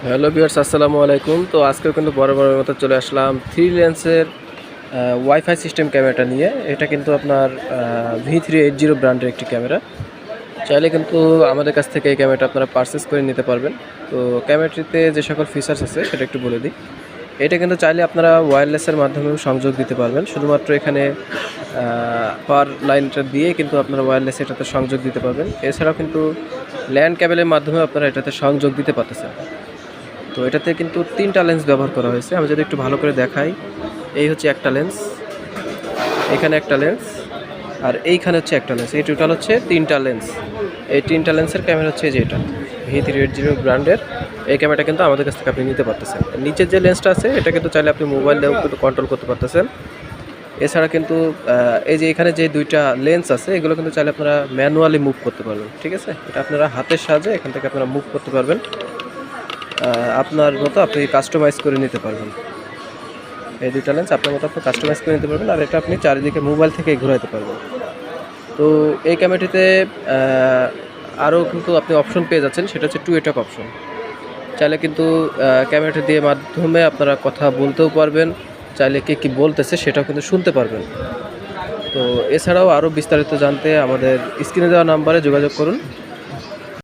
Hello viewers, আসসালামু আলাইকুম। তো আজকেও কিন্তু বরাবরের মতো চলে আসলাম থ্রি লেন্সের ওয়াইফাই সিস্টেম ক্যামেরাটা নিয়ে। এটা কিন্তু আপনার V380 ব্র্যান্ডের একটি ক্যামেরা। চাইলে কিন্তু আমাদের কাছ থেকে এই ক্যামেরাটা আপনারা পারচেস করে নিতে পারবেন। তো ক্যামেরাটিতে যে সকল ফিচার্স আছে সেটা একটু বলে দিই। এটা কিন্তু চাইলে আপনারা ওয়্যারলেসের মাধ্যমেও সংযোগ দিতে পারবেন। শুধুমাত্র এখানে পাওয়ার লাইনটা দিয়ে কিন্তু আপনারা ওয়্যারলেস এটাতে সংযোগ দিতে পারবেন। এছাড়াও কিন্তু ল্যান্ড কেবলের মাধ্যমে আপনারা এটাতে সংযোগ দিতে পারতেছেন। তো এটাতে কিন্তু 3টা লেন্স ব্যবহার করা হয়েছে। আমি যদি একটু ভালো করে দেখাই, এই হচ্ছে একটা লেন্স, এখানে একটা লেন্স, আর এইখানে হচ্ছে একটা লেন্স। এই টোটাল হচ্ছে 3টা লেন্স। এই 3টা লেন্সের ক্যামেরা হচ্ছে যে এটা V380 ব্র্যান্ডের। এই ক্যামেরাটা কিন্তু আমাদের কাছ থেকে আপনি নিতে পারতেছেন। নিচের যে লেন্সটা আছে এটা কিন্তু চাইলে আপনি মোবাইল দিয়েও কিন্তু কন্ট্রোল করতে পারতেছেন। এছাড়া কিন্তু এই যে এখানে যে 2টা লেন্স আছে এগুলো কিন্তু চাইলে আপনারা ম্যানুয়ালি মুভ করতে পারবেন। ঠিক আছে, এটা আপনারা হাতের সাহায্যে এখান থেকে আপনারা মুভ করতে পারবেন। আপনার মতো আপনি কাস্টমাইজ করে নিতে পারবেন। এই 2টা লেন্স আপনার মতো আপনি কাস্টমাইজ করে নিতে পারবেন, আর এটা আপনি চারিদিকে মোবাইল থেকে ঘোরাতে পারবেন। তো এই ক্যামেরাটিতে আরও কিন্তু আপনি অপশন পেয়ে যাচ্ছেন, সেটা হচ্ছে টু এটক অপশন। চাইলে কিন্তু ক্যামেরাটি দিয়ে মাধ্যমে আপনারা কথা বলতেও পারবেন, চাইলে কে কী বলতেছে সেটাও কিন্তু শুনতে পারবেন। তো এছাড়াও আরও বিস্তারিত জানতে আমাদের স্ক্রিনে দেওয়া নাম্বারে যোগাযোগ করুন।